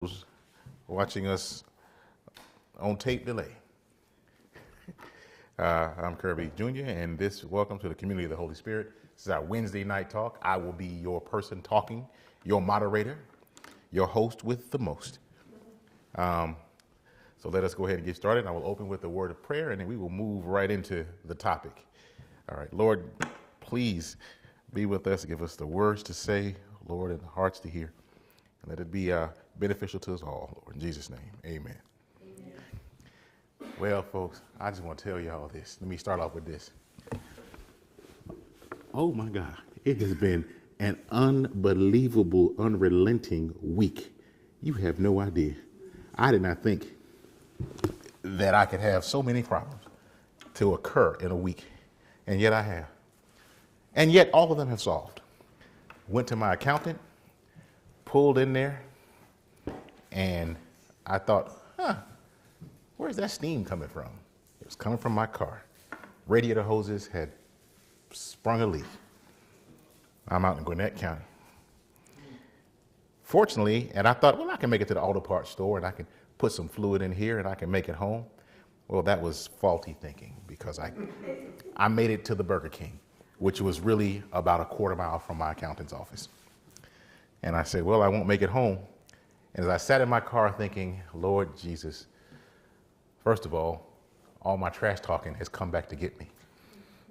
those watching us on tape delay. I'm Kirby Jr., and welcome to the Community of the Holy Spirit. This is our Wednesday night talk. I will be your person talking, your moderator, your host with the most. So let us go ahead and get started. I will open with a word of prayer, and then we will move right into the topic. All right, Lord, please be with us. Give us the words to say, Lord, and the hearts to hear. And let it be beneficial to us all, Lord. In Jesus' name, amen. Well, folks, I just want to tell you all this. Let me start off with this. Oh, my God. It has been an unbelievable, unrelenting week. You have no idea. I did not think that I could have so many problems to occur in a week, and yet I have. And yet all of them have solved. Went to my accountant, pulled in there, and I thought, where's that steam coming from? It was coming from my car. Radiator hoses had sprung a leak. I'm out in Gwinnett County. Fortunately, and I thought, well, I can make it to the auto parts store and I can put some fluid in here and I can make it home. Well, that was faulty thinking because I made it to the Burger King, which was really about a quarter mile from my accountant's office. And I said, well, I won't make it home. And as I sat in my car thinking, Lord Jesus, first of all my trash talking has come back to get me.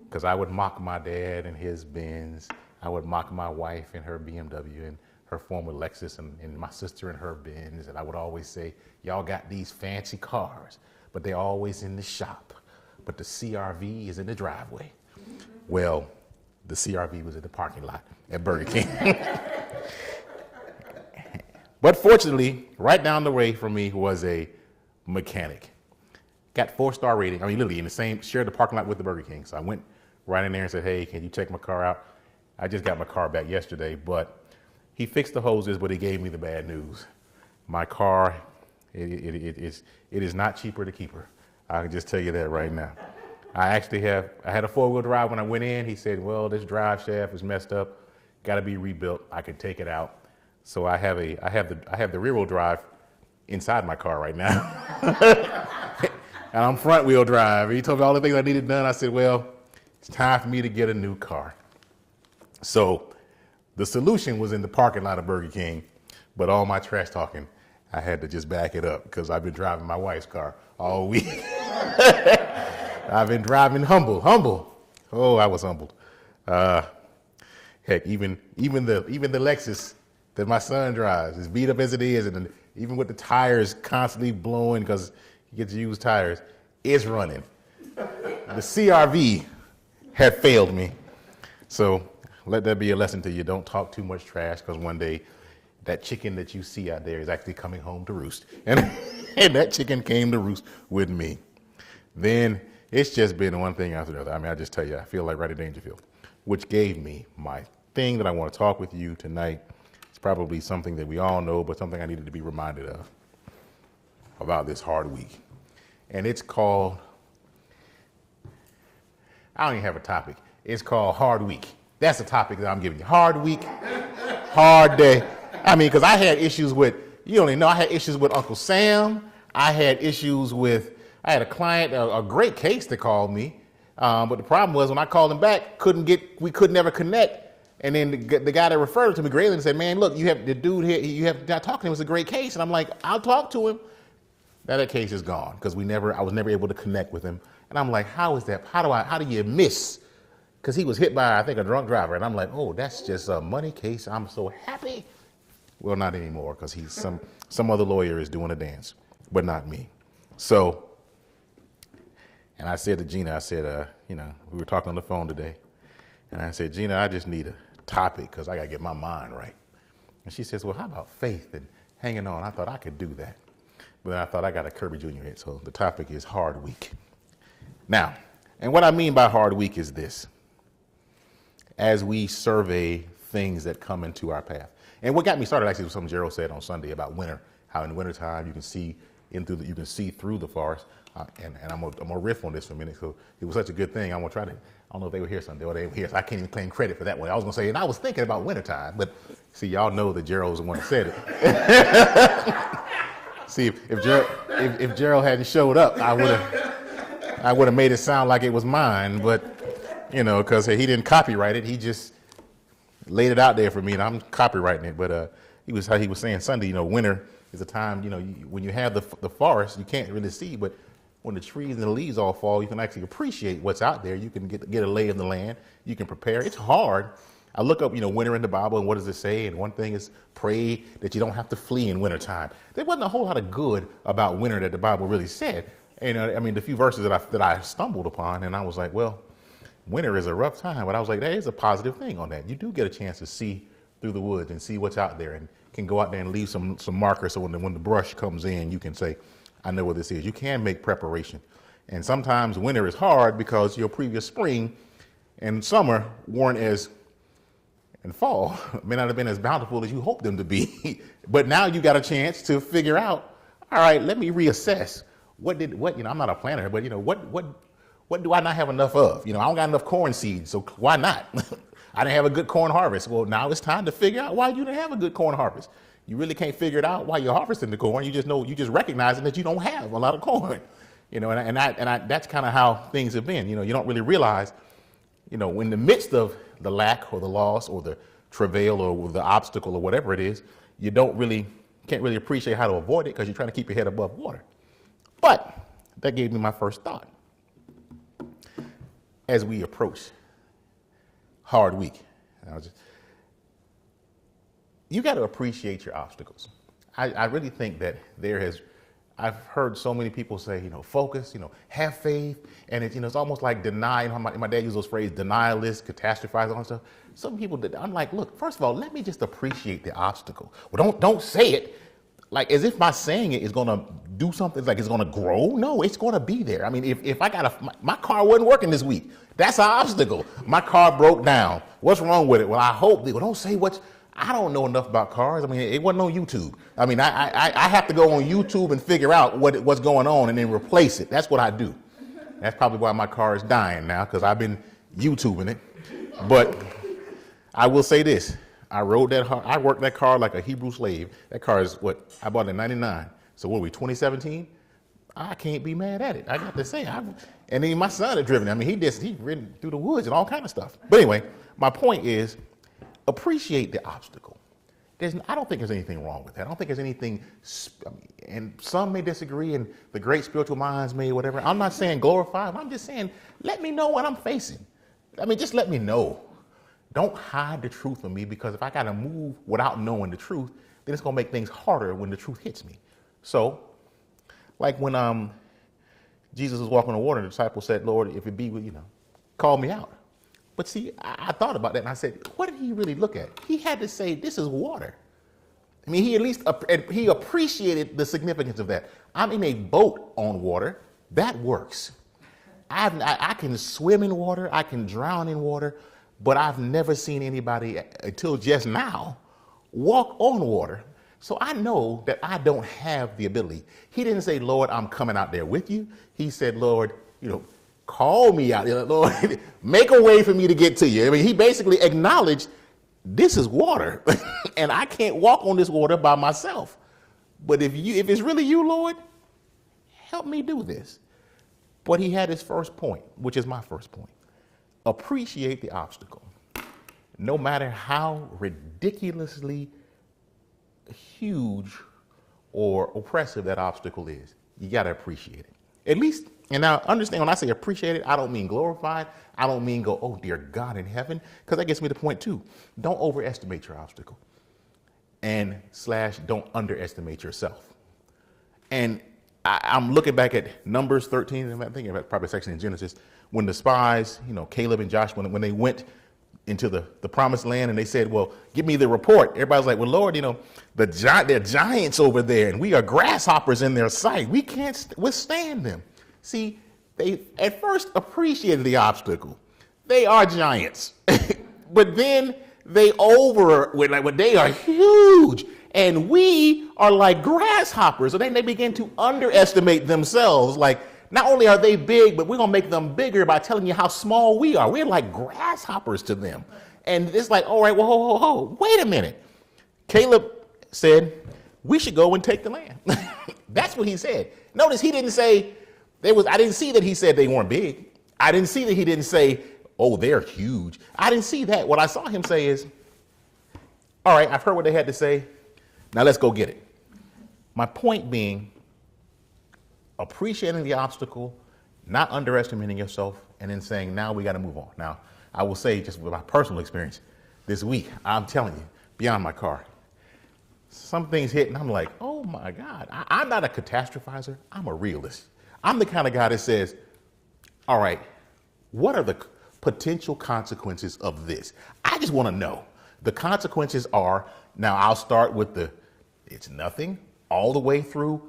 Because I would mock my dad and his Benz. I would mock my wife and her BMW and her former Lexus and my sister and her Benz. And I would always say, y'all got these fancy cars, but they're always in the shop. But the CRV is in the driveway. Well, the CRV was in the parking lot at Burger King. But fortunately, right down the way from me was a mechanic. Got 4-star rating. I mean, literally in the same, shared the parking lot with the Burger King. So I went right in there and said, hey, can you check my car out? I just got my car back yesterday, but he fixed the hoses, but he gave me the bad news. My car, it is not cheaper to keep her. I can just tell you that right now. I had a 4-wheel drive when I went in. He said, well, this drive shaft is messed up. Got to be rebuilt. I could take it out. So I have the rear wheel drive inside my car right now. And I'm front wheel drive. He told me all the things I needed done. I said, well, it's time for me to get a new car. So the solution was in the parking lot of Burger King, but all my trash talking, I had to just back it up because I've been driving my wife's car all week. I've been driving humble. Oh, I was humbled. Heck, even the Lexus that my son drives, as beat up as it is, and even with the tires constantly blowing because he gets used tires, it's running. The CRV had failed me. So let that be a lesson to you. Don't talk too much trash because one day that chicken that you see out there is actually coming home to roost. And that chicken came to roost with me. Then it's just been one thing after the other. I mean, I just tell you, I feel like Rodney Dangerfield, which gave me my thing that I want to talk with you tonight. It's probably something that we all know, but something I needed to be reminded of about this hard week. And it's called, I don't even have a topic. It's called Hard Week. That's the topic that I'm giving you. Hard week, hard day. I mean, because I had issues with, you don't even know, I had issues with Uncle Sam. I had a client, a great case that called me. But the problem was when I called him back, we could never connect. And then the guy that referred to me, Grayland, said, man, look, you have the dude here, you have to talk to him. It's a great case. And I'm like, I'll talk to him. That case is gone because I was never able to connect with him. And I'm like, how is that? How do you miss? Because he was hit by, I think, a drunk driver. And I'm like, oh, that's just a money case. I'm so happy. Well, not anymore because some other lawyer is doing a dance, but not me. So, and I said to Gina, we were talking on the phone today. And I said, Gina, I just need a topic because I got to get my mind right. And she says, well, how about faith and hanging on? I thought I could do that. But then I thought I got a Kirby Jr. hit. So the topic is hard week. Now, and what I mean by hard week is this. As we survey things that come into our path. And what got me started actually was something Gerald said on Sunday about winter, how in wintertime you can see you can see through the forest. And I'm gonna riff on this for a minute. So it was such a good thing. I'm gonna try to. I don't know if they were here Sunday or they were here, so I can't even claim credit for that one. I was gonna say, and I was thinking about wintertime, but see, y'all know that Gerald's the one that said it. See, if Gerald hadn't showed up, I would have made it sound like it was mine, but because he didn't copyright it, he just laid it out there for me, and I'm copywriting it. But he was saying Sunday, winter is a time, when you have the forest, you can't really see, but when the trees and the leaves all fall, you can actually appreciate what's out there. You can get a lay of the land. You can prepare. It's hard. I look up, winter in the Bible, and what does it say? And one thing is pray that you don't have to flee in wintertime. There wasn't a whole lot of good about winter that the Bible really said. And the few verses that I stumbled upon, and I was like, well, winter is a rough time. But I was like, there is a positive thing on that. You do get a chance to see through the woods and see what's out there, and can go out there and leave some markers so when the brush comes in, you can say, I know what this is. You can make preparation. And sometimes winter is hard because your previous spring and summer weren't and fall may not have been as bountiful as you hoped them to be. But now you got a chance to figure out, all right, let me reassess I'm not a planner, but what do I not have enough of? I don't got enough corn seeds, so why not? I didn't have a good corn harvest. Well, now it's time to figure out why you didn't have a good corn harvest. You really can't figure it out while you're harvesting the corn. You just recognizing that you don't have a lot of corn, that's kind of how things have been. You don't really realize, in the midst of the lack or the loss or the travail or the obstacle or whatever it is, you can't really appreciate how to avoid it because you're trying to keep your head above water. But that gave me my first thought. As we approach hard week, you got to appreciate your obstacles. I really think that I've heard so many people say, focus, have faith. And it's almost like denying. My dad used those phrases, denialist, catastrophize, all that stuff. Some people, I'm like, look, first of all, let me just appreciate the obstacle. Well, don't say it like as if my saying it is going to do something, like it's going to grow. No, it's going to be there. I mean, if I got my car wasn't working this week, that's an obstacle. My car broke down. What's wrong with it? Well, I hope don't say I don't know enough about cars. I mean, it wasn't on YouTube. I mean, I have to go on YouTube and figure out what's going on and then replace it. That's what I do. That's probably why my car is dying now, because I've been YouTubing it. But I will say this. I worked that car like a Hebrew slave. That car is I bought it in 99. So what are we, 2017? I can't be mad at it. I got to say, and then my son had driven it. I mean, he ridden through the woods and all kind of stuff. But anyway, my point is, appreciate the obstacle. I don't think there's anything wrong with that. I don't think there's anything, and some may disagree, and the great spiritual minds may, whatever. I'm not saying glorify, I'm just saying, let me know what I'm facing. I mean, just let me know. Don't hide the truth from me, because if I got to move without knowing the truth, then it's going to make things harder when the truth hits me. So, like when Jesus was walking on water, the disciples said, Lord, if it be, call me out. But see, I thought about that and I said, what did he really look at? He had to say, this is water. I mean, he appreciated the significance of that. I'm in a boat on water. That works. I can swim in water. I can drown in water. But I've never seen anybody until just now walk on water. So I know that I don't have the ability. He didn't say, Lord, I'm coming out there with you. He said, Lord, call me out there, Lord, make a way for me to get to you. I mean, he basically acknowledged this is water and I can't walk on this water by myself. But if it's really you, Lord, help me do this. But he had his first point, which is my first point. Appreciate the obstacle. No matter how ridiculously huge or oppressive that obstacle is, you got to appreciate it. At least, and now understand, when I say appreciate it, I don't mean glorified. I don't mean go, oh, dear God in heaven, because that gets me to point two. Don't overestimate your obstacle, and / don't underestimate yourself. And I'm looking back at Numbers 13, and I'm thinking about probably a section in Genesis, when the spies, Caleb and Joshua, when they went into the promised land and they said, well, give me the report. Everybody's like, well, Lord, they're giants over there and we are grasshoppers in their sight. We can't withstand them. See, they at first appreciated the obstacle. They are giants, but then they they are huge And we are like grasshoppers. So then they begin to underestimate themselves. Like, not only are they big, but we're going to make them bigger by telling you how small we are. We're like grasshoppers to them. And it's like, all right, well, wait a minute. Caleb said, we should go and take the land. That's what he said. Notice he didn't say, I didn't see that he said they weren't big. I didn't see that he didn't say, oh, they're huge. I didn't see that. What I saw him say is, all right, I've heard what they had to say. Now let's go get it. My point being, appreciating the obstacle, not underestimating yourself, and then saying, now we got to move on. Now, I will say, just with my personal experience this week, I'm telling you, beyond my car, some things hit, and I'm like, oh my God. I'm not a catastrophizer. I'm a realist. I'm the kind of guy that says, all right, what are the potential consequences of this? I just want to know. The consequences are, now I'll start with it's nothing, all the way through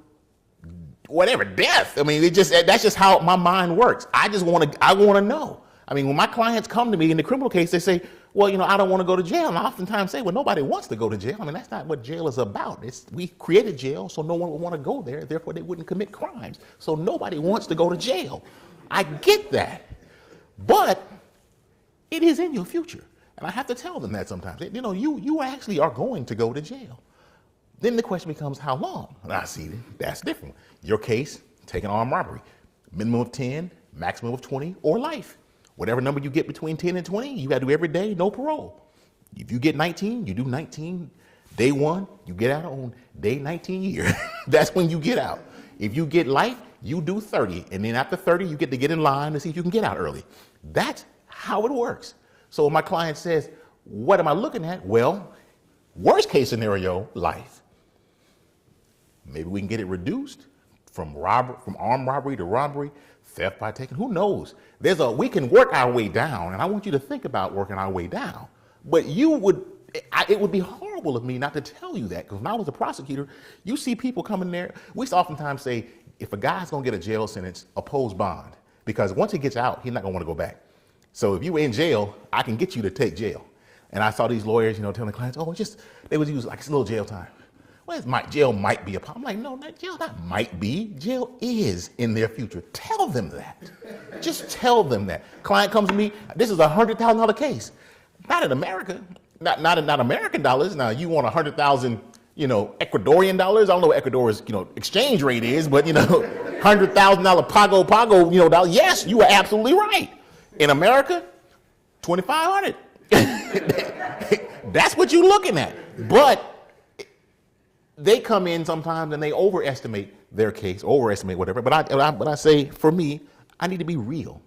whatever, death. I mean, that's just how my mind works. I want to know. I mean, when my clients come to me in the criminal case, they say, well, I don't want to go to jail. And I oftentimes say, well, nobody wants to go to jail. I mean, that's not what jail is about. We created jail so no one would want to go there. Therefore, they wouldn't commit crimes. So nobody wants to go to jail. I get that. But it is in your future. And I have to tell them that sometimes. You actually are going to go to jail. Then the question becomes, how long? And I see that's different. Your case, take an armed robbery. Minimum of 10, maximum of 20, or life. Whatever number you get between 10 and 20, you got to do every day, no parole. If you get 19, you do 19 day one, you get out on day 19 year. That's when you get out. If you get life, you do 30. And then after 30, you get to get in line to see if you can get out early. That's how it works. So when my client says, what am I looking at? Well, worst case scenario, life. Maybe we can get it reduced from armed robbery to robbery, theft by taking, who knows? We can work our way down, and I want you to think about working our way down. But it would be horrible of me not to tell you that, because when I was a prosecutor, you see people coming there. We used to oftentimes say, if a guy's gonna get a jail sentence, oppose bond, because once he gets out, he's not gonna wanna go back. So if you were in jail, I can get you to take jail. And I saw these lawyers, telling the clients, they would use like it's a little jail time. Well, jail might be a problem. I'm like, no, not jail, that might be. Jail is in their future. Tell them that. Just tell them that. Client comes to me, this is a $100,000 case. Not in America, not American dollars. Now you want 100,000, Ecuadorian dollars. I don't know what Ecuador's, exchange rate is, but $100,000 pago, dollars. Yes, you are absolutely right. In America, 2,500. That's what you're looking at. But they come in sometimes and they overestimate their case, overestimate whatever. But I say, for me, I need to be real.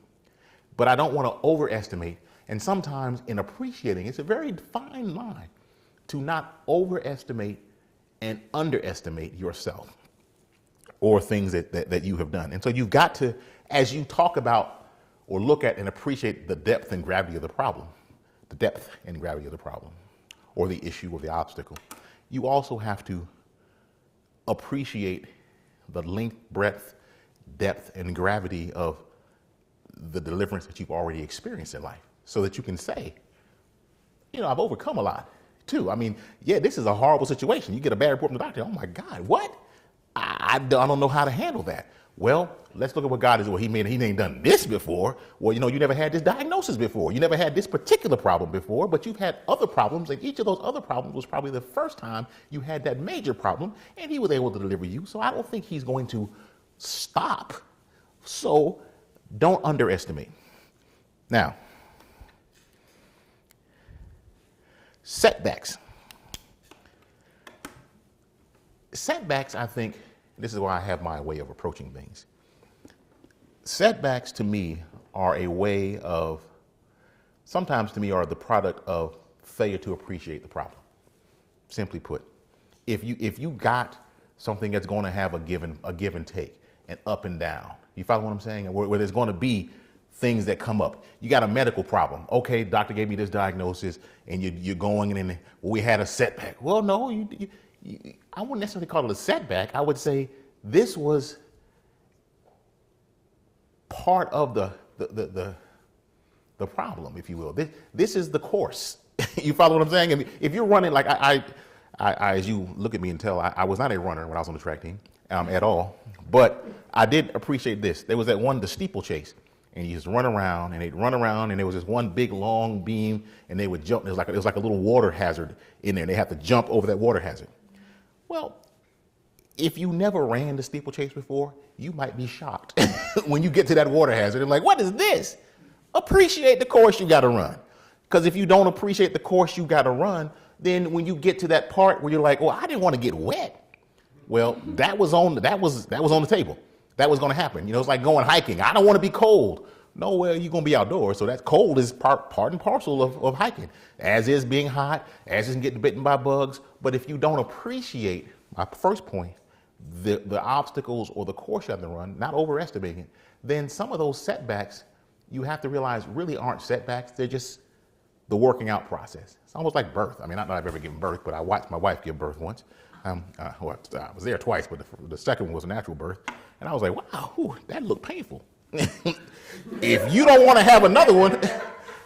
But I don't want to overestimate. And sometimes in appreciating, it's a very fine line to not overestimate and underestimate yourself or things that you have done. And so you've got to, as you talk about or look at and appreciate the depth and gravity of the problem, or the issue or the obstacle, you also have to appreciate the length, breadth, depth, and gravity of the deliverance that you've already experienced in life, so that you can say, I've overcome a lot too. I mean, yeah, this is a horrible situation. You get a bad report from the doctor. Oh my God, what? I don't know how to handle that. Well, let's look at what God is. Well, he ain't done this before. Well, you never had this diagnosis before. You never had this particular problem before, but you've had other problems, and each of those other problems was probably the first time you had that major problem, and he was able to deliver you. So I don't think he's going to stop. So don't underestimate. Now, setbacks. Setbacks, I think, this is why I have my way of approaching things. Setbacks to me are a way of, sometimes to me are the product of failure to appreciate the problem. Simply put, if you got something that's going to have a give and take, and up and down, you follow what I'm saying? Where there's going to be things that come up. You got a medical problem. Okay, doctor gave me this diagnosis, and you're going in, and we had a setback. Well, no, I wouldn't necessarily call it a setback. I would say this was part of the problem, if you will. This is the course. You follow what I'm saying? I mean, if you're running, like as you look at me and tell, I was not a runner when I was on the track team at all. But I did appreciate this. There was that one, the steeplechase, and you just run around, and they'd run around, and there was this one big long beam, and they would jump. It was like a little water hazard in there, and they have to jump over that water hazard. Well, if you never ran the steeplechase before, you might be shocked when you get to that water hazard and like, what is this? Appreciate the course you got to run. Because if you don't appreciate the course you got to run, then when you get to that part where you're like, oh, I didn't want to get wet. Well, that was on the table. That was going to happen. You know, it's like going hiking. I don't want to be cold. No, well, you're going to be outdoors. So that cold is part and parcel of hiking, as is being hot, as is getting bitten by bugs. But if you don't appreciate, my first point, the obstacles or the course you have to run, not overestimating it, then some of those setbacks you have to realize really aren't setbacks. They're just the working out process. It's almost like birth. I mean, not that I've ever given birth, but I watched my wife give birth once. I was there twice, but the second one was a natural birth. And I was like, wow, that looked painful. If you don't want to have another one,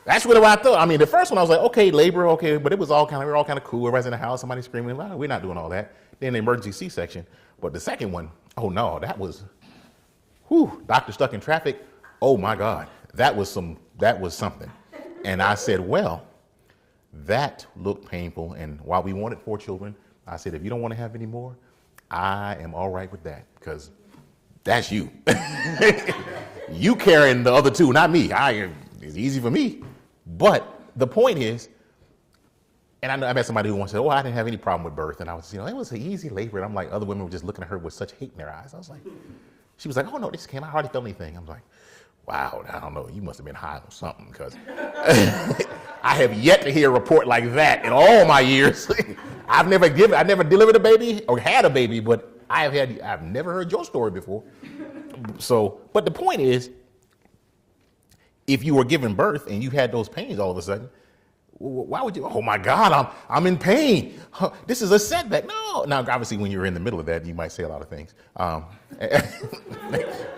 that's what I thought. I mean, the first one I was like, okay, labor, okay, but it was we were all kind of cool. Everybody's in the house, somebody screaming, well, we're not doing all that. Then the emergency C-section. But the second one, oh no, that was, doctor stuck in traffic. Oh my God, that was something. And I said, well, that looked painful. And while we wanted 4 children, I said, if you don't want to have any more, I am all right with that, because that's you. You carrying the other 2, not me. It's easy for me. But the point is, and I met somebody who once said, oh, I didn't have any problem with birth. And I was, it was an easy labor. And I'm like, other women were just looking at her with such hate in their eyes. I was like, she was like, oh no, this came, I hardly felt anything. I'm like, wow, I don't know, you must have been high on something, because I have yet to hear a report like that in all my years. I never delivered a baby or had a baby, but I've never heard your story before. So, but the point is, if you were giving birth and you had those pains all of a sudden, why would you, oh my God, I'm in pain. This is a setback. No. Now, obviously, when you're in the middle of that, you might say a lot of things,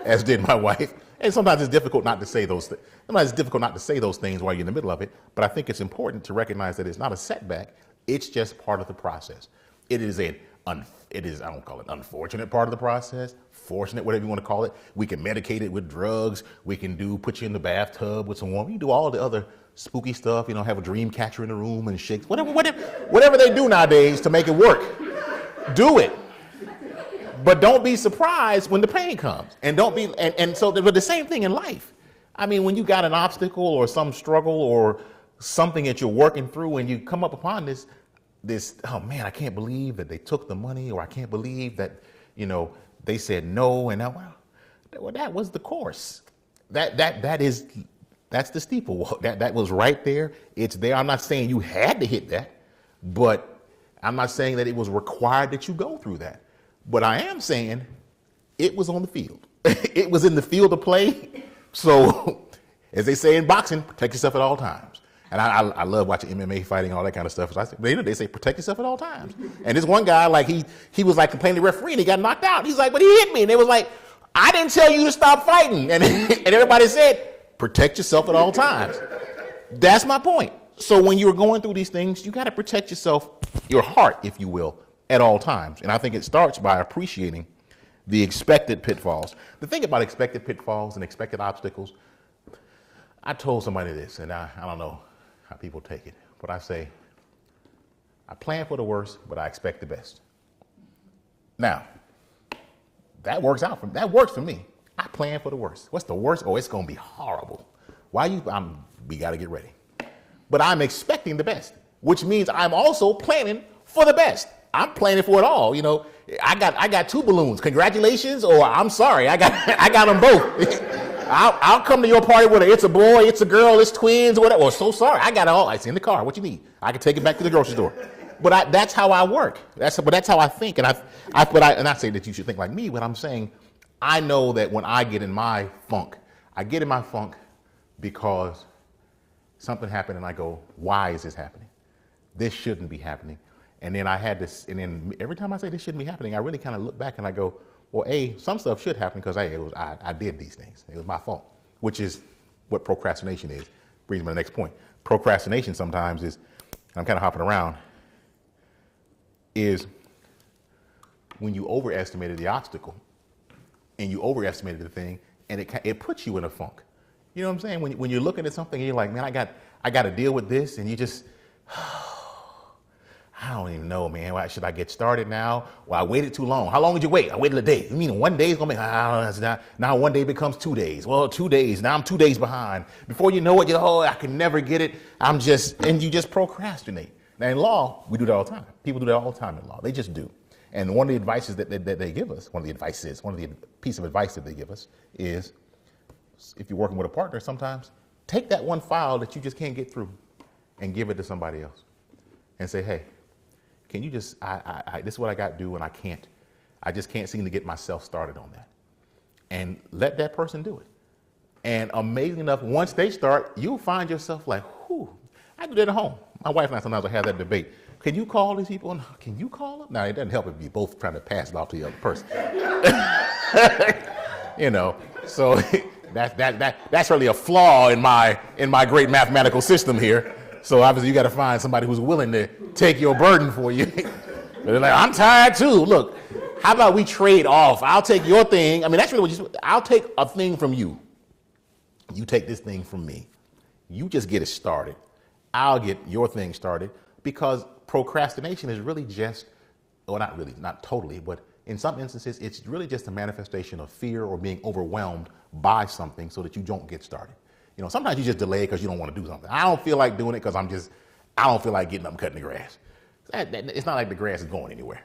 as did my wife. And sometimes it's difficult not to say those things. Sometimes it's difficult not to say those things while you're in the middle of it. But I think it's important to recognize that it's not a setback. It's just part of the process. It is I don't call it unfortunate part of the process, fortunate, whatever you want to call it. We can medicate it with drugs. We can put you in the bathtub with some warm. We can do all the other spooky stuff, have a dream catcher in the room and shakes, whatever they do nowadays to make it work. Do it. But don't be surprised when the pain comes. And but the same thing in life. I mean, when you got an obstacle or some struggle or something that you're working through and you come up upon this, oh man, I can't believe that they took the money, or I can't believe that, they said no, and that was the course. That's the steeple walk. That was right there. It's there. I'm not saying you had to hit that, but I'm not saying that it was required that you go through that. But I am saying it was on the field. It was in the field of play. So, as they say in boxing, protect yourself at all times. And I love watching MMA fighting, all that kind of stuff. So they say protect yourself at all times. And this one guy, like he was like complaining to the referee, and he got knocked out. He's like, but he hit me. And they was like, I didn't tell you to stop fighting. And everybody said, protect yourself at all times. That's my point. So when you're going through these things, you got to protect yourself, your heart, if you will, at all times. And I think it starts by appreciating the expected pitfalls. The thing about expected pitfalls and expected obstacles, I told somebody this, and I don't know how people take it, but I say, I plan for the worst, but I expect the best. Now, that works for me. I plan for the worst. What's the worst? Oh, it's going to be horrible. We got to get ready. But I'm expecting the best, which means I'm also planning for the best. I'm planning for it all. I got 2 balloons. Congratulations, or I'm sorry, I got them both. I'll come to your party with it's a boy, it's a girl, it's twins, or whatever. Or so sorry, I got it all. It's in the car. What you need? I can take it back to the grocery store. But that's how I work. That's how I think. And I say that you should think like me. But I'm saying, I know that when I get in my funk, because something happened, and I go, why is this happening? This shouldn't be happening. And then and then every time I say this shouldn't be happening, I really kind of look back and I go, well, some stuff should happen because I did these things. It was my fault, which is what procrastination is. Brings me to the next point. Procrastination sometimes is, I'm kind of hopping around. is when you overestimated the obstacle and you overestimated the thing, and it puts you in a funk. You know what I'm saying? When you're looking at something and you're like, man, I got to deal with this, and you just, I don't even know, man. Why should I get started now? Well, I waited too long. How long did you wait? I waited a day. You mean 1 day is going to make, now 1 day becomes 2 days. Well, 2 days. Now I'm 2 days behind. Before you know it, I can never get it. And you just procrastinate. Now in law, we do that all the time. People do that all the time in law. They just do. And one of the advices that they give us, one of the piece of advice that they give us is, if you're working with a partner, sometimes take that one file that you just can't get through and give it to somebody else and say, hey, can you just, this is what I got to do and I just can't seem to get myself started on that. And let that person do it. And amazing enough, once they start, you'll find yourself like, whew, I do that at home. My wife and I sometimes will have that debate. Can you call these people? No, can you call them? Now, it doesn't help if you both trying to pass it off to the other person. So that's really a flaw in my great mathematical system here. So obviously you got to find somebody who's willing to take your burden for you. But they're like, I'm tired too. Look, how about we trade off? I'll take your thing. I mean, that's really I'll take a thing from you. You take this thing from me. You just get it started. I'll get your thing started, because procrastination is really just, well, not really, not totally, but in some instances, it's really just a manifestation of fear or being overwhelmed by something so that you don't get started. Sometimes you just delay because you don't want to do something. I don't feel like doing it because I don't feel like getting up and cutting the grass. It's not like the grass is going anywhere.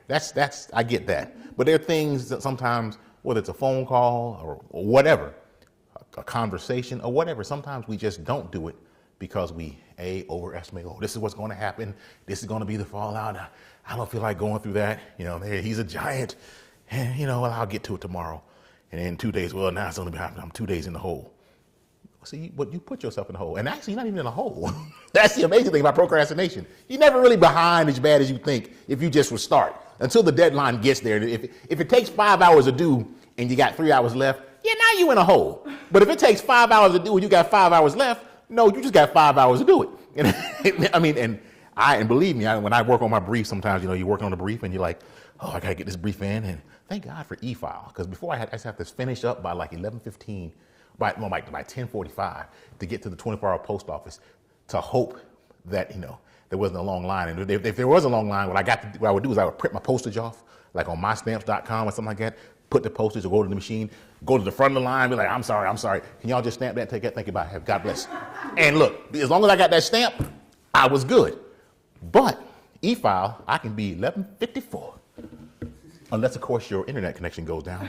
I get that. But there are things that sometimes, whether it's a phone call or whatever, a conversation or whatever, sometimes we just don't do it because we overestimate, this is what's going to happen. This is going to be the fallout. I don't feel like going through that. He's a giant. And, I'll get to it tomorrow. And in 2 days, well, now it's only happening. I'm 2 days in the hole. See, but you put yourself in a hole. And actually, you're not even in a hole. That's the amazing thing about procrastination. You're never really behind as bad as you think if you just would start until the deadline gets there. If it takes 5 hours to do and you got 3 hours left, now you're in a hole. But if it takes 5 hours to do and you got 5 hours left, no, you just got 5 hours to do it. And believe me, when I work on my brief, sometimes, you're working on a brief and you're like, oh, I got to get this brief in. And thank God for e-file, because before I just have to finish up by like 11:15, by 10:45 to get to the 24-hour post office to hope that, there wasn't a long line. And if there was a long line, what I would do is I would print my postage off, like on mystamps.com or something like that, put the postage or go to the machine, go to the front of the line, be like, I'm sorry. Can y'all just stamp that, take that, thank you, bye, God bless. And look, as long as I got that stamp, I was good. But e-file, I can be 11:54, unless of course your internet connection goes down.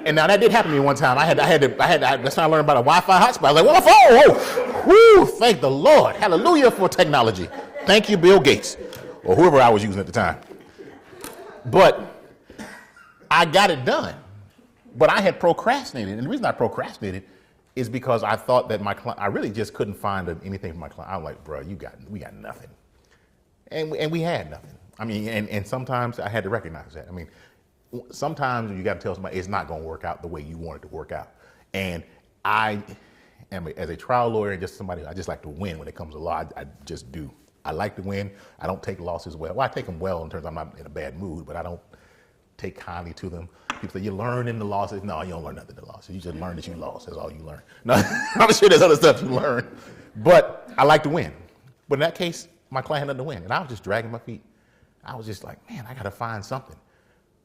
And now that did happen to me one time. That's when I learned about a Wi-Fi hotspot. I was like, well, my phone, whoo, thank the Lord. Hallelujah for technology. Thank you, Bill Gates, or whoever I was using at the time. But I got it done. But I had procrastinated. And the reason I procrastinated is because I thought that my client, I really just couldn't find anything for my client. I was like, bro, we got nothing. And we had nothing. And sometimes I had to recognize that. Sometimes you got to tell somebody it's not going to work out the way you want it to work out. And I am, as a trial lawyer and just somebody, I just like to win when it comes to law. I just do. I like to win. I don't take losses well. Well, I take them well in terms of I'm not in a bad mood, but I don't take kindly to them. People say, you learn in the losses. No, you don't learn nothing in the losses. You just learn that you lost. That's all you learn. No, I'm sure there's other stuff you learn. But I like to win. But in that case, my client had nothing to win. And I was just dragging my feet. I was just like, man, I got to find something.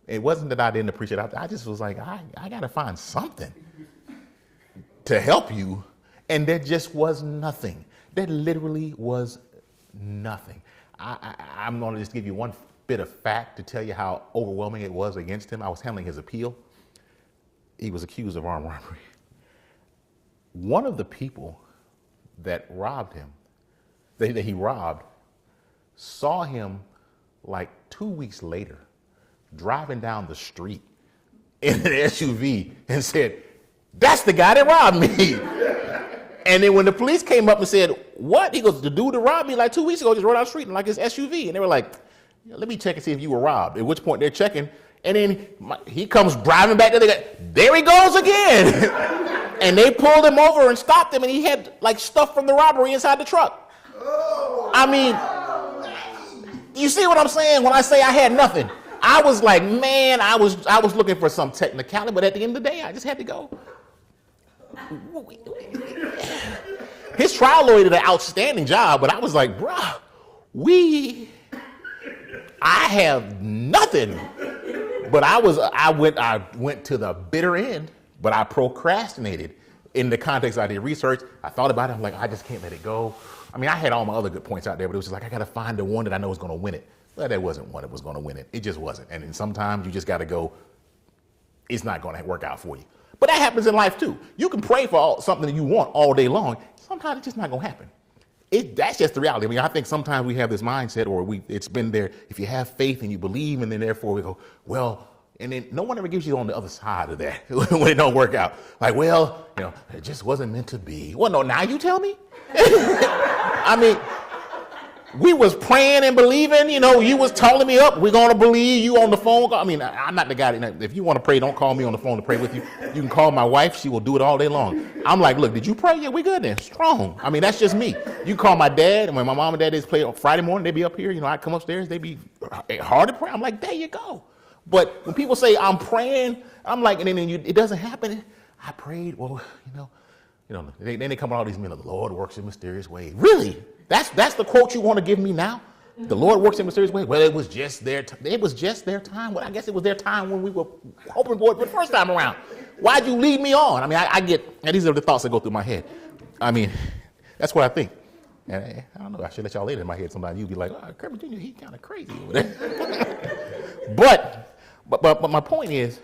It wasn't that I didn't appreciate it. I just was like, I got to find something to help you. And there just was nothing. There literally was nothing. I'm going to just give you one bit of fact to tell you how overwhelming it was against him. I was handling his appeal. He was accused of armed robbery. One of the people that robbed him, that he robbed, saw him like 2 weeks later driving down the street in an SUV and said, that's the guy that robbed me. And then when the police came up and said, what? He goes, the dude that robbed me like 2 weeks ago just rode down the street in like his SUV. And they were like, let me check and see if you were robbed. At which point they're checking. And then he comes driving back there he goes again. And they pulled him over and stopped him, and he had like stuff from the robbery inside the truck. You see what I'm saying when I say I had nothing? I was like, man, I was looking for some technicality, but at the end of the day, I just had to go. His trial lawyer did an outstanding job, but I was like, bruh, I have nothing. But I went to the bitter end, but I procrastinated. In the context, I did research. I thought about it. I'm like, I just can't let it go. I mean, I had all my other good points out there, but it was just like, I got to find the one that I know is going to win it. Well, that wasn't one that was going to win it. It just wasn't. And then sometimes you just got to go, it's not going to work out for you. But that happens in life too. You can pray for something that you want all day long. Sometimes it's just not going to happen. That's just the reality. I mean, I think sometimes we have this mindset, or it's been there. If you have faith and you believe, and then therefore we go, well, and then no one ever gives you on the other side of that when it don't work out. Like, well, it just wasn't meant to be. Well, no, now you tell me. I mean, we was praying and believing, you was calling me up. We're going to believe you on the phone. I mean, I'm not the guy that, if you want to pray, don't call me on the phone to pray with you. You can call my wife. She will do it all day long. I'm like, look, did you pray? Yeah, we good then. Strong. I mean, that's just me. You call my dad, and when my mom and dad is play on Friday morning, they be up here. I come upstairs. They be hard to pray. I'm like, there you go. But when people say I'm praying, I'm like, and then it doesn't happen. I prayed. Well, then they come on all these men. The Lord works in mysterious ways. Really? That's the quote you want to give me now? The Lord works in mysterious ways. Well, it was just their time. Well, I guess it was their time when we were hoping for it for the first time around. Why'd you lead me on? I mean, and these are the thoughts that go through my head. I mean, that's what I think. And I don't know. I should let y'all lay it in my head. Sometimes you'd be like, oh, Kirby Jr., he kind of crazy over there. But my point is,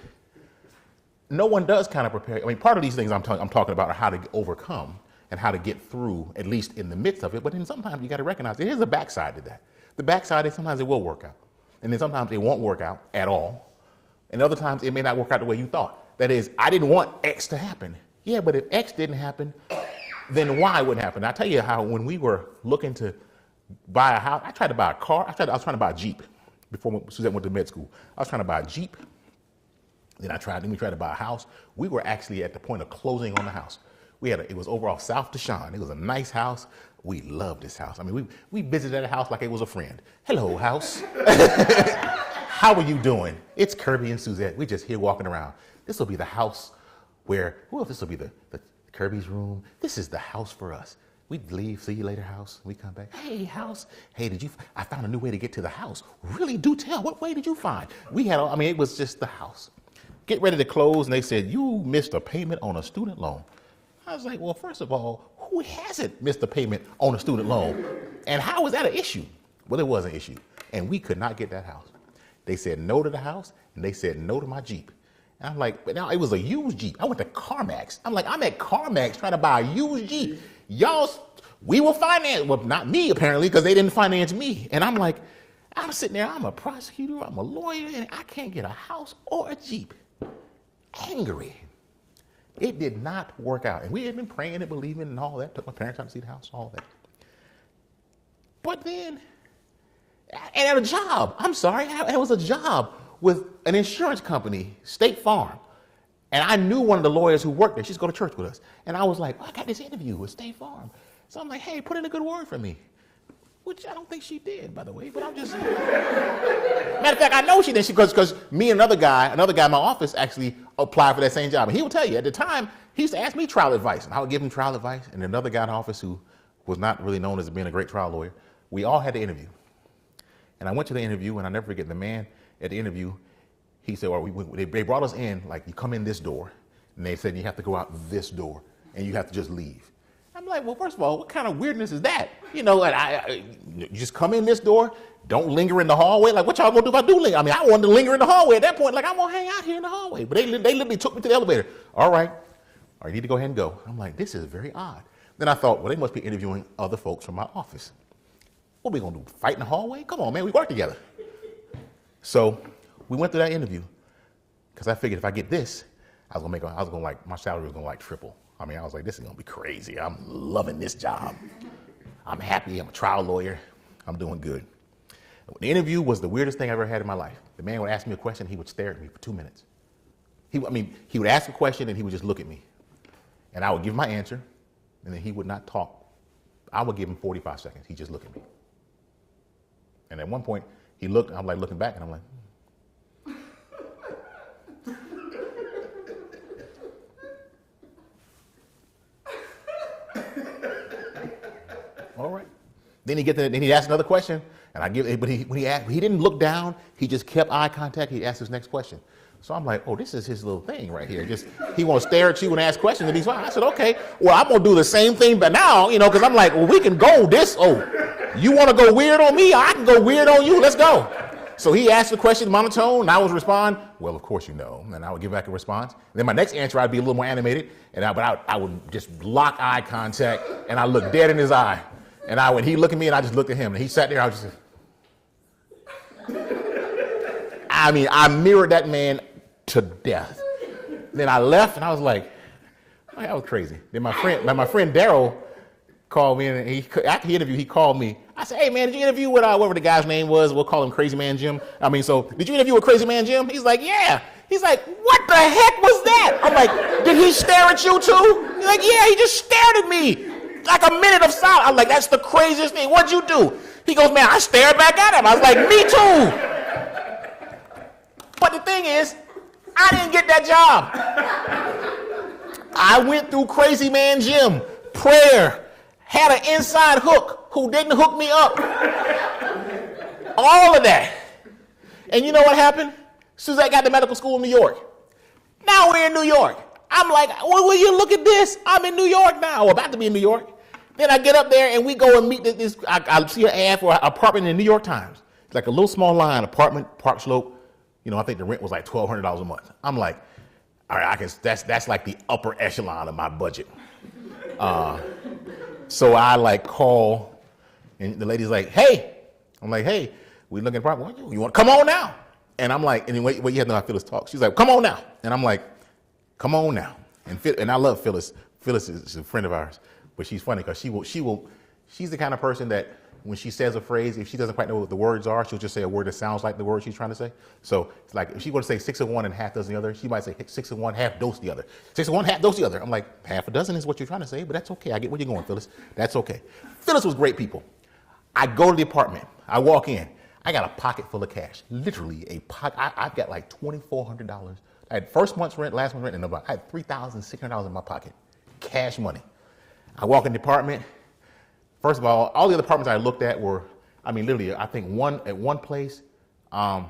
no one does kind of prepare. I mean, part of these things I'm talking about are how to overcome and how to get through, at least in the midst of it. But then sometimes you got to recognize there is a backside to that. The backside is sometimes it will work out. And then sometimes it won't work out at all. And other times it may not work out the way you thought. That is, I didn't want X to happen. Yeah, but if X didn't happen, then Y wouldn't happen. I'll tell you how when we were looking to buy a house, I tried to buy a car. I was trying to buy a Jeep before Suzette went to med school. I was trying to buy a Jeep. Then we tried to buy a house. We were actually at the point of closing on the house. It was over off South Deshaun. It was a nice house. We loved this house. I mean, we visited the house like it was a friend. Hello, house. How are you doing? It's Kirby and Suzette. We just here walking around. This will be the house this will be the Kirby's room. This is the house for us. We'd leave, see you later, house. We come back. Hey, house. Hey, I found a new way to get to the house. Really? Do tell. What way did you find? It was just the house. Get ready to close, and they said, you missed a payment on a student loan. I was like, well, first of all, who hasn't missed a payment on a student loan? And how is that an issue? Well, it was an issue. And we could not get that house. They said no to the house, and they said no to my Jeep. And I'm like, but now it was a used Jeep. I went to CarMax. I'm at CarMax trying to buy a used Jeep. We will finance, well, not me apparently, because they didn't finance me. And I'm like, I'm sitting there, I'm a prosecutor, I'm a lawyer, and I can't get a house or a Jeep. Angry. It did not work out. And we had been praying and believing and all that. Took my parents out to see the house, all that. But then, and at a job, it was a job with an insurance company, State Farm. And I knew one of the lawyers who worked there. She used to go to church with us. And I was like, I got this interview with State Farm. So I'm like, hey, put in a good word for me. Which I don't think she did, by the way, but I'm just... Matter of fact, I know she did, because me and another guy in my office actually applied for that same job. And he will tell you, at the time, he used to ask me trial advice, and I would give him trial advice. And another guy in the office who was not really known as being a great trial lawyer, we all had the interview. And I went to the interview, and I never forget the man at the interview. He said, they brought us in, like, you come in this door, and they said you have to go out this door, and you have to just leave. I'm like, well, first of all, what kind of weirdness is that? You just come in this door, don't linger in the hallway. Like, what y'all gonna do if I do linger? I mean, I wanted to linger in the hallway at that point. Like, I'm gonna hang out here in the hallway. But they literally took me to the elevator. All right, you need to go ahead and go. I'm like, this is very odd. Then I thought, well, they must be interviewing other folks from my office. What are we gonna do, fight in the hallway? Come on, man, we work together. So we went through that interview because I figured if I get this, my salary was gonna triple. I mean, I was like, this is gonna be crazy. I'm loving this job. I'm happy, I'm a trial lawyer, I'm doing good. The interview was the weirdest thing I ever had in my life. The man would ask me a question, he would stare at me for 2 minutes. He would ask a question and he would just look at me. And I would give my answer, and then he would not talk. I would give him 45 seconds, he'd just look at me. And at one point, he looked, I'm like looking back, and I'm like, all right. Then he asked another question, and but he didn't look down. He just kept eye contact. He asked his next question. So I'm like, oh, this is his little thing right here. Just he wants to stare at you and ask questions, and he's fine. I said, okay, well, I'm gonna do the same thing, but now, because I'm like, well, we can go this. Oh, you want to go weird on me? I can go weird on you. Let's go. So he asked the question monotone, and I would respond, well, of course you know, and I would give back a response. And then my next answer, I'd be a little more animated, but I would just lock eye contact, and I look dead in his eye. And when he looked at me, and I just looked at him, and he sat there, I was just, I mirrored that man to death. Then I left, and I was like, oh, that was crazy. Then my friend Daryl called me, and after he interviewed, he called me. I said, hey, man, did you interview with whatever the guy's name was? We'll call him Crazy Man Jim. So did you interview with Crazy Man Jim? He's like, yeah. He's like, what the heck was that? I'm like, did he stare at you too? He's like, yeah, he just stared at me. Like a minute of silence. I'm like, that's the craziest thing. What'd you do? He goes, man, I stared back at him. I was like, me too. But the thing is, I didn't get that job. I went through Crazy Man Jim, prayer, had an inside hook who didn't hook me up. All of that. And you know what happened? As soon as I got to medical school in New York. Now we're in New York. I'm like, well, will you look at this? I'm in New York now, or about to be in New York. Then I get up there and we go and meet this. I see an ad for an apartment in the New York Times. It's like a little small line, apartment, Park Slope. I think the rent was like $1,200 a month. I'm like, all right, that's like the upper echelon of my budget. So I like call, and the lady's like, hey. I'm like, hey, we looking at apartment. You want to come on now? And I'm like, and wait, you have to know how Phyllis talks. She's like, come on now. And I'm like, come on now. And I love Phyllis. Phyllis is a friend of ours, but she's funny because she's the kind of person that when she says a phrase, if she doesn't quite know what the words are, she'll just say a word that sounds like the word she's trying to say. So it's like if she were to say 6 of one and half dozen the other, she might say 6 of one, half dose the other. 6 of one, half dose the other. I'm like, half a dozen is what you're trying to say, but that's okay. I get where you're going, Phyllis. That's okay. Phyllis was great people. I go to the apartment. I walk in. I got a pocket full of cash. Literally a pocket. I've got like $2,400. I had first month's rent, last month's rent, and I had $3,600 in my pocket. Cash money. I walk in the apartment. First of all the other apartments I looked at were, literally, I think at one place, I'm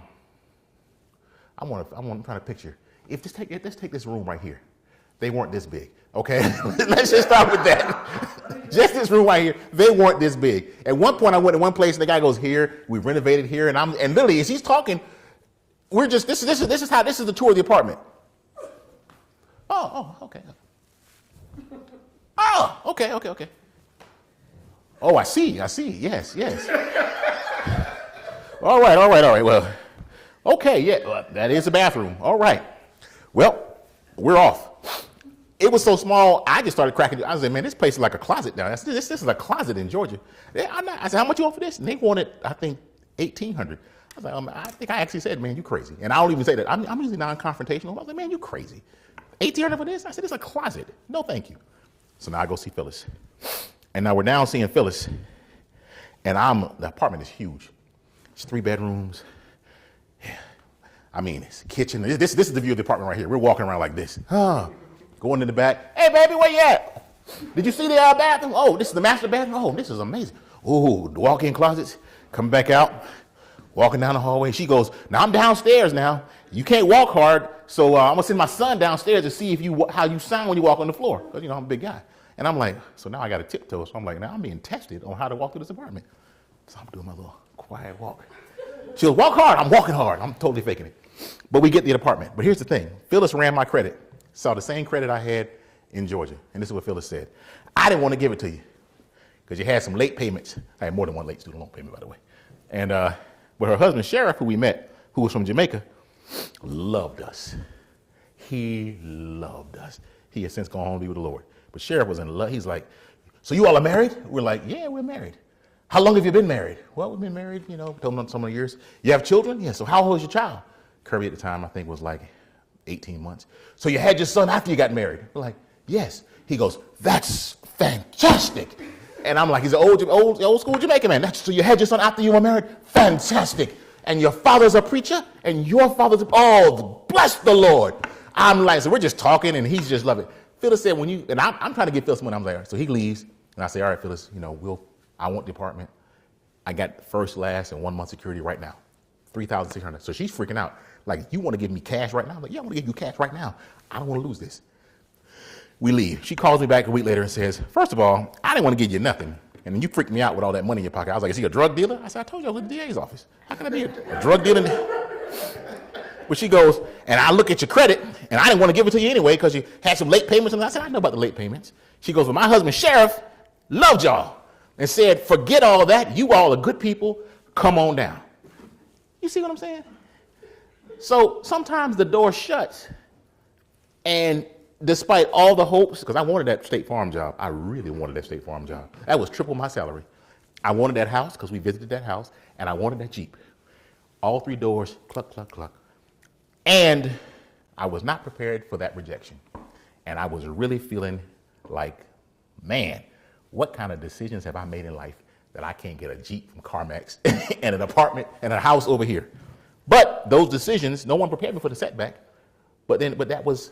trying to picture. Let's take this room right here. They weren't this big, okay? Let's just start with that. Just this room right here, they weren't this big. At one point, I went to one place, and the guy goes, here, we renovated here, and literally, as he's talking, this is the tour of the apartment. Oh, okay. Oh, okay. Oh, I see. Yes. All right. Well, okay, yeah, that is a bathroom. All right. Well, we're off. It was so small, I just started cracking. I was like, man, this place is like a closet now. This is a closet in Georgia. I said, how much you want for this? And they wanted, I think, $1,800. I was like, I think I actually said, man, you crazy. And I don't even say that. I'm usually non-confrontational. I was like, man, you crazy. $1,800 for this? I said, it's a closet. No, thank you. So now I go see Phyllis. And now we're down seeing Phyllis. And the apartment is huge. It's 3 bedrooms. Yeah. It's a kitchen. This is the view of the apartment right here. We're walking around like this. Going in the back. Hey, baby, where you at? Did you see the bathroom? Oh, this is the master bathroom? Oh, this is amazing. Oh, the walk-in closets. Come back out. Walking down the hallway. She goes, now I'm downstairs now. You can't walk hard, so I'm going to send my son downstairs to see how you sound when you walk on the floor. Because, I'm a big guy. And I'm like, so now I got to tiptoe. So I'm like, now I'm being tested on how to walk through this apartment. So I'm doing my little quiet walk. She goes, walk hard. I'm walking hard. I'm totally faking it. But we get to the apartment. But here's the thing. Phyllis ran my credit. Saw the same credit I had in Georgia. And this is what Phyllis said. I didn't want to give it to you because you had some late payments. I had more than one late student loan payment, by the way. And but her husband, Sheriff, who we met, who was from Jamaica, loved us. He loved us. He has since gone home to be with the Lord. But Sheriff was in love. He's like, so you all are married? We're like, yeah, we're married. How long have you been married? Well, we've been married, told him so many years. You have children? Yeah, so how old is your child? Kirby at the time, I think, was like 18 months. So you had your son after you got married? We're like, yes. He goes, that's fantastic. And I'm like, he's an old school Jamaican man. So you had your son after you were married? Fantastic. And your father's a preacher? And your father's, oh, bless the Lord. I'm like, so we're just talking and he's just loving it. Phyllis said, I'm trying to get Phyllis money. I'm like, so he leaves. And I say, all right, Phyllis, I want the apartment. I got first, last, and 1 month security right now. $3,600. So she's freaking out. Like, you want to give me cash right now? I'm like, yeah, I want to give you cash right now. I don't want to lose this. We leave. She calls me back a week later and says, first of all, I didn't want to give you nothing. And then you freaked me out with all that money in your pocket. I was like, is he a drug dealer? I said, I told you I was in the DA's office. How can I be a drug dealer? But she goes, and I look at your credit, and I didn't want to give it to you anyway because you had some late payments. And I said, I know about the late payments. She goes, well, my husband, Sheriff, loved y'all and said, forget all that. You all are good people. Come on down. You see what I'm saying? So sometimes the door shuts, and despite all the hopes, because I wanted that State Farm job. I really wanted that State Farm job. That was triple my salary. I wanted that house because we visited that house, and I wanted that Jeep. All three doors, cluck, cluck, cluck. And I was not prepared for that rejection. And I was really feeling like, man, what kind of decisions have I made in life that I can't get a Jeep from CarMax and an apartment and a house over here? But those decisions, no one prepared me for the setback. But that was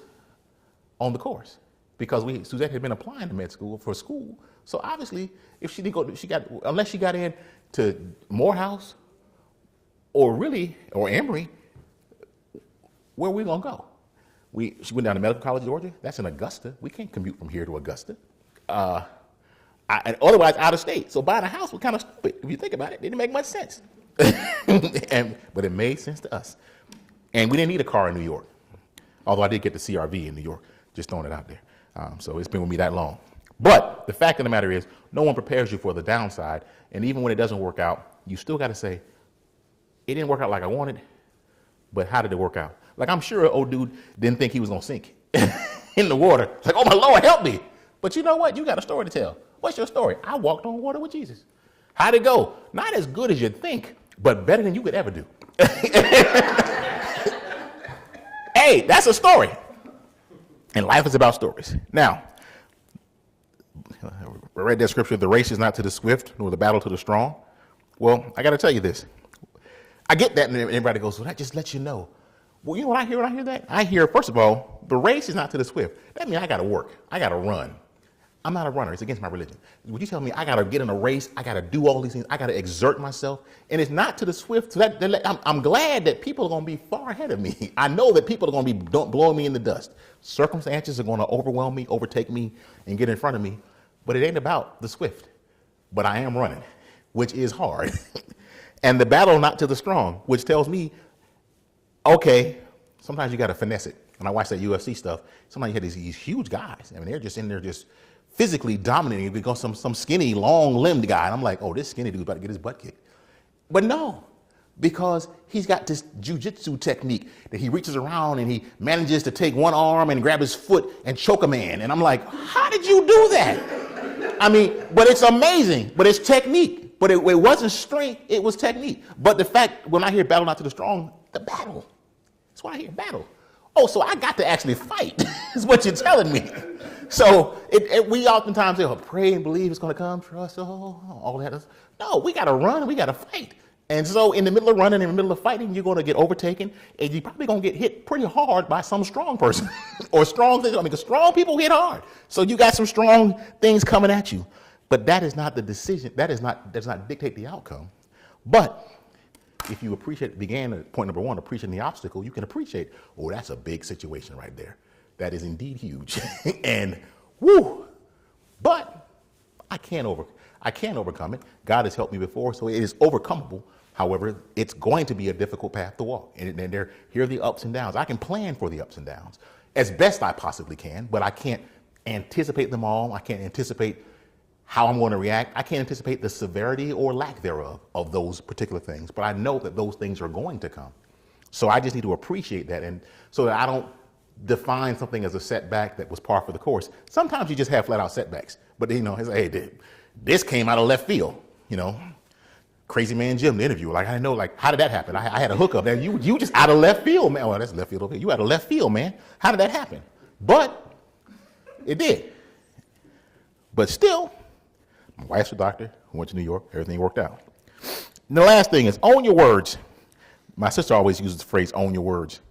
on the course because Suzette had been applying to med school for school. So obviously, if she didn't go, unless she got in to Morehouse or Emory, where are we gonna go? She went down to Medical College, Georgia. That's in Augusta. We can't commute from here to Augusta. And otherwise out of state. So buying a house was kind of stupid. If you think about it, it didn't make much sense. But it made sense to us. And we didn't need a car in New York. Although I did get the CRV in New York, just throwing it out there. So it's been with me that long. But the fact of the matter is, no one prepares you for the downside. And even when it doesn't work out, you still got to say, it didn't work out like I wanted, but how did it work out? Like, I'm sure an old dude didn't think he was going to sink in the water. It's like, oh, my Lord, help me. But you know what? You got a story to tell. What's your story? I walked on water with Jesus. How'd it go? Not as good as you'd think, but better than you could ever do. Hey, that's a story. And life is about stories. Now, I read that scripture, the race is not to the swift, nor the battle to the strong. Well, I got to tell you this. I get that, and everybody goes, well, that just lets you know. Well, you know what I hear when I hear that? I hear, first of all, the race is not to the swift. That means I got to work. I got to run. I'm not a runner. It's against my religion. Would you tell me I got to get in a race? I got to do all these things. I got to exert myself. And it's not to the swift. So I'm glad that people are going to be far ahead of me. I know that people are going to be blowing me in the dust. Circumstances are going to overwhelm me, overtake me, and get in front of me. But it ain't about the swift. But I am running, which is hard. And the battle not to the strong, which tells me, okay, sometimes you got to finesse it. When I watch that UFC stuff, sometimes you have these huge guys. I mean, they're just in there just physically dominating because some skinny, long-limbed guy. And I'm like, oh, this skinny dude's about to get his butt kicked. But no, because he's got this jujitsu technique that he reaches around and he manages to take one arm and grab his foot and choke a man. And I'm like, how did you do that? I mean, but it's amazing, but it's technique. But it wasn't strength, it was technique. But the fact, when I hear battle not to the strong, the battle. That's why I hear battle. Oh, so I got to actually fight, is what you're telling me. So we oftentimes say, oh, pray and believe it's going to come, trust, all that. No, we got to run, we got to fight. And so in the middle of running, in the middle of fighting, you're going to get overtaken, and you're probably going to get hit pretty hard by some strong person or strong things. I mean, because strong people hit hard. So you got some strong things coming at you. But that is not the decision. That does not dictate the outcome. But if you began at point number one, appreciating the obstacle, you can appreciate, oh, that's a big situation right there. That is indeed huge. And woo, but I can't overcome it. God has helped me before, so it is overcomable. However, it's going to be a difficult path to walk. And here are the ups and downs. I can plan for the ups and downs as best I possibly can, but I can't anticipate them all. I can't anticipate how I'm going to react. I can't anticipate the severity or lack thereof of those particular things, but I know that those things are going to come. So I just need to appreciate that, and so that I don't define something as a setback that was par for the course. Sometimes you just have flat out setbacks, but it's like, hey, this came out of left field, Crazy Man Jim, the interview. Like, I know, like, how did that happen? I had a hookup there. You just out of left field, man. Well, that's left field over here. You out of left field, man. How did that happen? But it did. But still, My wife's a doctor. I went to New York. Everything worked out. And the last thing is own your words. My sister always uses the phrase, own your words.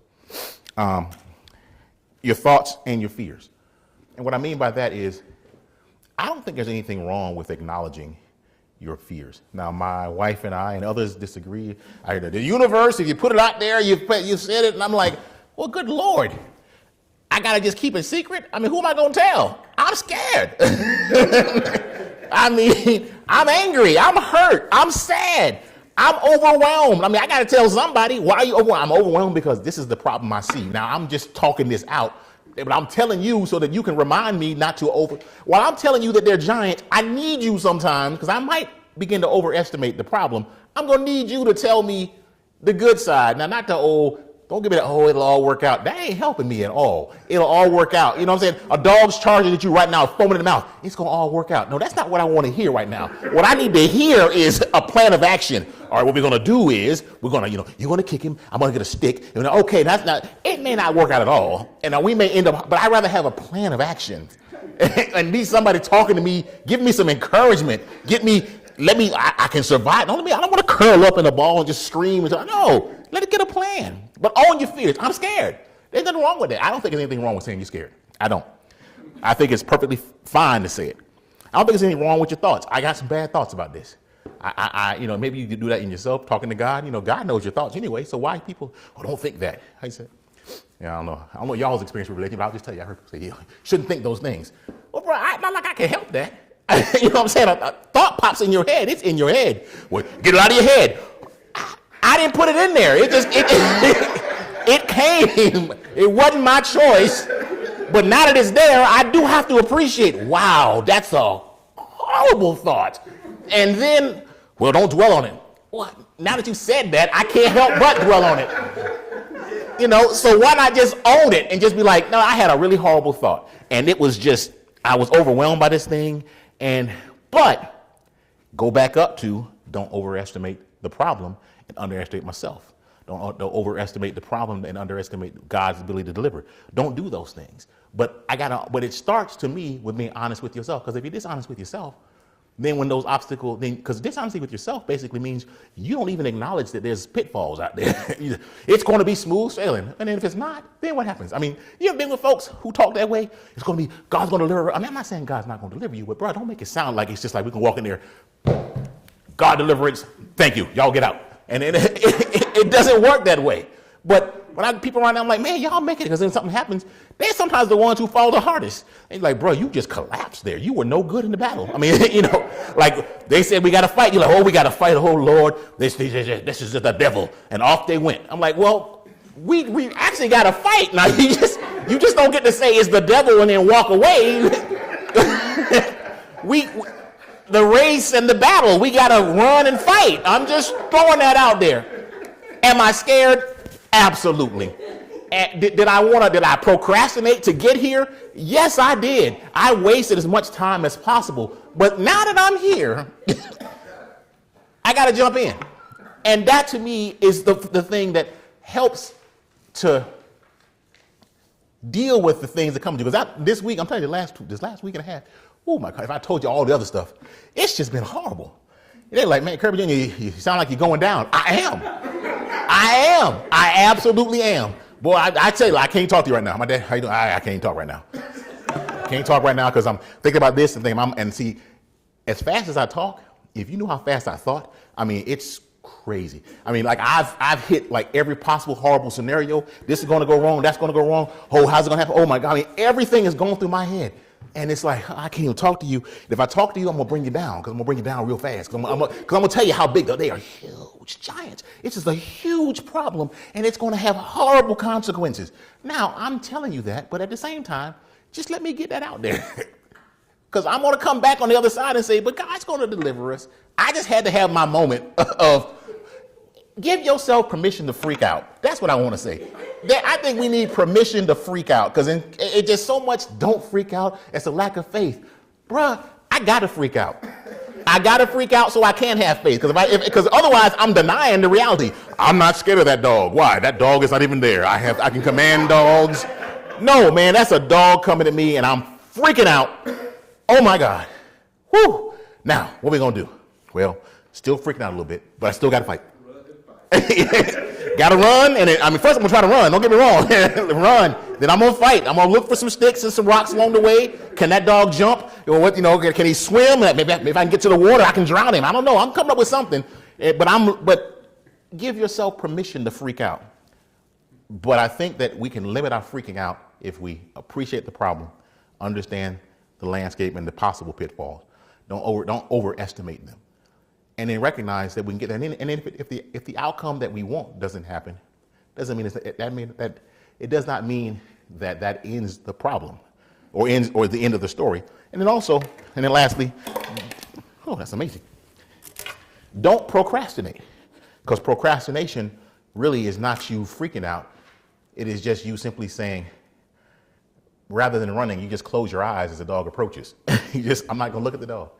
Your thoughts and your fears. And what I mean by that is, I don't think there's anything wrong with acknowledging your fears. Now, my wife and I and others disagree. The universe, if you put it out there, you said it, and I'm like, well, good Lord. I got to just keep it secret? I mean, who am I going to tell? I'm scared. I mean, I'm angry. I'm hurt. I'm sad. I'm overwhelmed. I mean, I got to tell somebody, why are you overwhelmed? I'm overwhelmed because this is the problem I see. Now, I'm just talking this out, but I'm telling you so that you can remind me not to while I'm telling you that they're giant, I need you sometimes, because I might begin to overestimate the problem. I'm going to need you to tell me the good side. Now, not the don't give me that, it'll all work out. That ain't helping me at all. It'll all work out. You know what I'm saying? A dog's charging at you right now, foaming in the mouth. It's going to all work out. No, that's not what I want to hear right now. What I need to hear is a plan of action. All right, what we're going to do is we're going to, you're going to kick him. I'm going to get a stick. Okay, it may not work out at all. And we may end up, but I'd rather have a plan of action and need somebody talking to me, give me some encouragement, I can survive. I don't want to curl up in a ball and just scream. No, let it get a plan. But own your fears. I'm scared. There's nothing wrong with that. I don't think there's anything wrong with saying you're scared. I don't. I think it's perfectly fine to say it. I don't think there's anything wrong with your thoughts. I got some bad thoughts about this. Maybe you could do that in yourself, talking to God. God knows your thoughts anyway. So why people, don't think that? How you say? Yeah, I don't know y'all's experience with religion, but I'll just tell you, I heard people say, you shouldn't think those things. Well, bro, not like I can help that. You know what I'm saying? A thought pops in your head. It's in your head. Well, get it out of your head. I didn't put it in there. It came. It wasn't my choice. But now that it's there, I do have to appreciate, wow, that's a horrible thought. And then, don't dwell on it. Well, now that you said that, I can't help but dwell on it. So why not just own it and just be like, no, I had a really horrible thought. And it was just, I was overwhelmed by this thing. But go back up to, don't overestimate the problem and underestimate myself. Don't overestimate the problem and underestimate God's ability to deliver. Don't do those things. But it starts to me with being honest with yourself. Because if you're dishonest with yourself, then when those obstacles, because dishonesty with yourself basically means you don't even acknowledge that there's pitfalls out there. It's going to be smooth sailing. And then if it's not, then what happens? I mean, you ever been with folks who talk that way? It's going to be, God's going to deliver. I mean, I'm not saying God's not going to deliver you, but bro, don't make it sound like it's just like we can walk in there, God deliverance, thank you, y'all get out. And it doesn't work that way. But when people around there, I'm like, man, y'all make it, because then something happens. They're sometimes the ones who fall the hardest. And you're like, bro, you just collapsed there. You were no good in the battle. I mean, like they said, we got to fight. You're like, we got to fight. Oh, Lord, this is just the devil. And off they went. I'm like, well, we actually got to fight. Now, you just don't get to say it's the devil and then walk away. The race and the battle, we got to run and fight. I'm just throwing that out there. Am I scared? Absolutely. Did I procrastinate to get here? Yes, I did. I wasted as much time as possible. But now that I'm here, I got to jump in. And that to me is the thing that helps to deal with the things that come to you. Because this week, I'm telling you, this last week and a half, oh my God, if I told you all the other stuff, it's just been horrible. They're like, man, Kirby Jr., you sound like you're going down. I am. I absolutely am. Boy, I tell you, I can't talk to you right now. My dad, how you doing? I can't talk right now. I can't talk right now because I'm thinking about this and thinking, and see, as fast as I talk, if you knew how fast I thought, I mean, it's crazy. I mean, like I've hit like every possible horrible scenario. This is going to go wrong. That's going to go wrong. Oh, how's it going to happen? Oh my God. I mean, everything is going through my head. And it's like, I can't even talk to you. If I talk to you, I'm going to bring you down, because I'm going to bring you down real fast. Because I'm going to tell you how big they are. Huge giants. It's just a huge problem, and it's going to have horrible consequences. Now, I'm telling you that, but at the same time, just let me get that out there. Because I'm going to come back on the other side and say, but God's going to deliver us. I just had to have my moment of give yourself permission to freak out. That's what I want to say. I think we need permission to freak out, because it just so much don't freak out. It's a lack of faith. Bruh, I got to freak out. I got to freak out so I can have faith, because otherwise I'm denying the reality. I'm not scared of that dog. Why? That dog is not even there. I can command dogs. No, man, that's a dog coming at me and I'm freaking out. Oh my God. Whew. Now, what are we going to do? Well, still freaking out a little bit, but I still got to fight. Got to run, and then, first I'm going to try to run. Don't get me wrong. Run. Then I'm going to fight. I'm going to look for some sticks and some rocks along the way. Can that dog jump? Or what? Can he swim? Maybe if I can get to the water, I can drown him. I don't know. I'm coming up with something. But give yourself permission to freak out. But I think that we can limit our freaking out if we appreciate the problem, understand the landscape and the possible pitfalls. Don't overestimate them. And then recognize that we can get that. And then if the outcome that we want doesn't happen, doesn't mean that it does not mean that ends the problem or the end of the story. And then lastly, oh, that's amazing. Don't procrastinate, because procrastination really is not you freaking out. It is just you simply saying, rather than running, you just close your eyes as the dog approaches. I'm not going to look at the dog.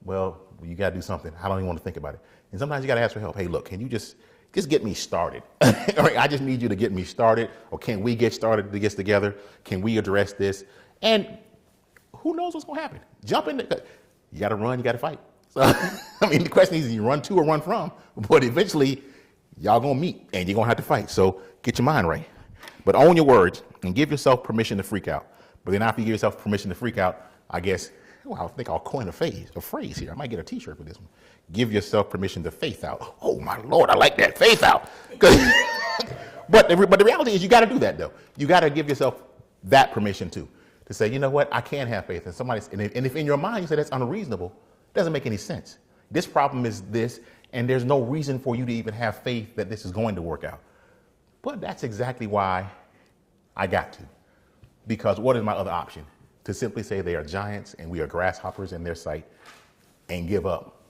Well, you got to do something. I don't even want to think about it. And sometimes you got to ask for help. Hey, look, can you just get me started? I just need you to get me started. Or can we get started to get together? Can we address this? And who knows what's going to happen? Jump in. You got to run. You got to fight. So, the question is, you run to or run from? But eventually, y'all going to meet and you're going to have to fight. So get your mind right. But own your words and give yourself permission to freak out. But then after you give yourself permission to freak out, I guess, I think I'll coin a phrase here. I might get a t-shirt for this one. Give yourself permission to faith out. Oh my Lord, I like that, faith out. But the reality is you got to do that though. You got to give yourself that permission too. To say, you know what, I can have faith. And if in your mind you say that's unreasonable, it doesn't make any sense. This problem is this, and there's no reason for you to even have faith that this is going to work out. But that's exactly why I got to. Because what is my other option? To simply say they are giants and we are grasshoppers in their sight and give up.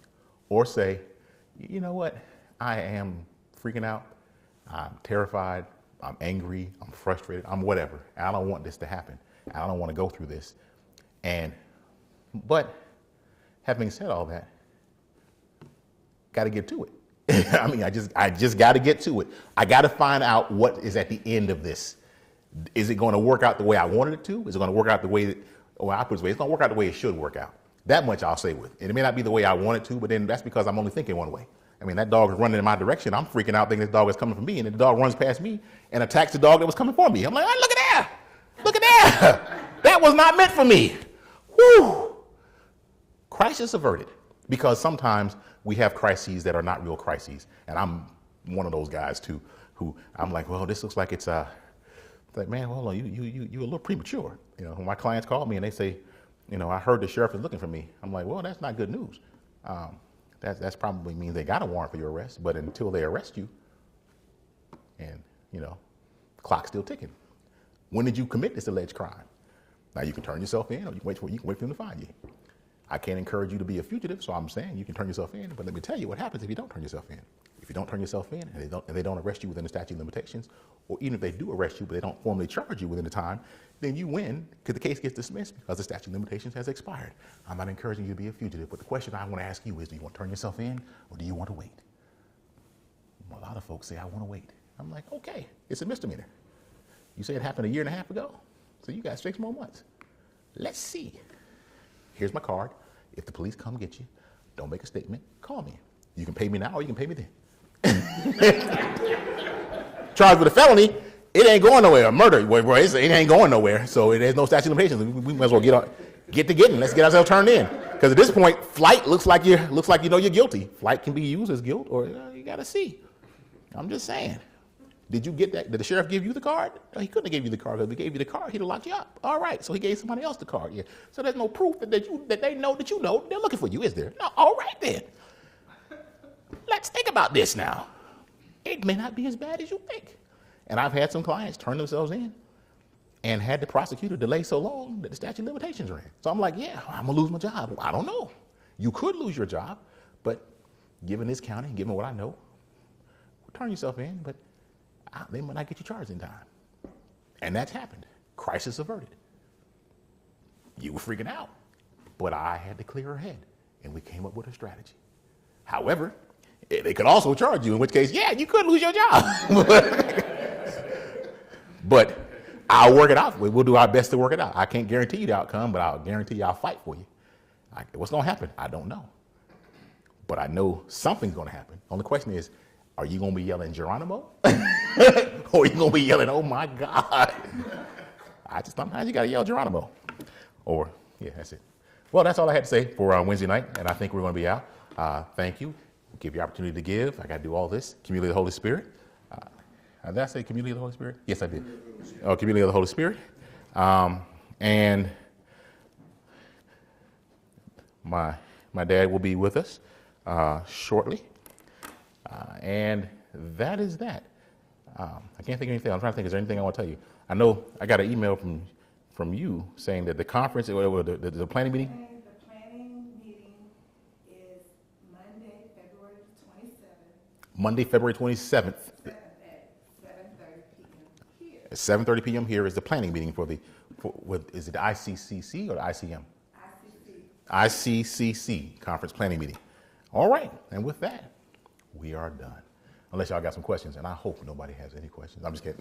Or say, you know what, I am freaking out. I'm terrified. I'm angry. I'm frustrated. I'm whatever. I don't want this to happen. I don't want to go through this. But having said all that, got to get to it. I just got to get to it. I got to find out what is at the end of this. Is it going to work out the way I wanted it to? Is it going to work out the way it's going to work out the way it should work out? That much I'll say with. And it may not be the way I want it to, but then that's because I'm only thinking one way. That dog is running in my direction. I'm freaking out thinking this dog is coming for me, and then the dog runs past me and attacks the dog that was coming for me. I'm like, oh, look at that. Look at that. That was not meant for me. Whew. Crisis averted. Because sometimes we have crises that are not real crises. And I'm one of those guys too, who I'm like, well, this looks like it's like, man, hold on, you a little premature. When my clients call me and they say, I heard the sheriff is looking for me. I'm like, well, that's not good news. That's probably means they got a warrant for your arrest, but until they arrest you, and clock's still ticking. When did you commit this alleged crime? Now you can turn yourself in, or you can wait for them to find you. I can't encourage you to be a fugitive, so I'm saying you can turn yourself in, but let me tell you what happens if you don't turn yourself in. If you don't turn yourself in and they don't arrest you within the statute of limitations, or even if they do arrest you but they don't formally charge you within the time, then you win because the case gets dismissed because the statute of limitations has expired. I'm not encouraging you to be a fugitive, but the question I want to ask you is, do you want to turn yourself in or do you want to wait? A lot of folks say, I want to wait. I'm like, okay, it's a misdemeanor. You say it happened a year and a half ago, so you got 6 more months. Let's see. Here's my card. If the police come get you, don't make a statement, call me. You can pay me now or you can pay me then. Charged with a felony, it ain't going nowhere. A murder, it ain't going nowhere. So there's no statute of limitations. We might as well get to getting. Let's get ourselves turned in. Because at this point, flight looks like you're guilty. Flight can be used as guilt, or you got to see. I'm just saying. Did you get that? Did the sheriff give you the card? No, he couldn't have gave you the card. If he gave you the card, he'd have locked you up. All right, so he gave somebody else the card. Yeah. So there's no proof that they know that you know they're looking for you, is there? No. All right then. Let's think about this now. It may not be as bad as you think. And I've had some clients turn themselves in and had the prosecutor delay so long that the statute of limitations ran. So I'm like, yeah, I'm gonna lose my job. I don't know. You could lose your job, but given this county, given what I know, turn yourself in, but they might not get you charged in time. And that's happened. Crisis averted. You were freaking out, but I had to clear her head, and we came up with a strategy. However, they could also charge you, in which case, yeah, you could lose your job. But I'll work it out. We'll do our best to work it out. I can't guarantee you the outcome, but I'll guarantee you I'll fight for you. What's going to happen? I don't know. But I know something's going to happen. Only question is, are you going to be yelling Geronimo? Or are you going to be yelling, oh my God? Sometimes you got to yell Geronimo. Or, yeah, that's it. Well, that's all I had to say for Wednesday night, and I think we're going to be out. Thank you. Give you opportunity to give. I got to do all this. Community of the Holy Spirit. Did I say Community of the Holy Spirit? Yes, I did. Oh, Community of the Holy Spirit. And my dad will be with us shortly. And that is that. I can't think of anything. I'm trying to think, is there anything I want to tell you? I know I got an email from you saying that the conference, or the planning meeting? The planning meeting is Monday, February 27th. Monday, February 27th. At 7:30 p.m. here. At 7:30 p.m. here is the planning meeting is it the ICCC or the ICM? ICCC, Conference Planning Meeting. All right, and with that, we are done. Unless y'all got some questions, and I hope nobody has any questions. I'm just kidding.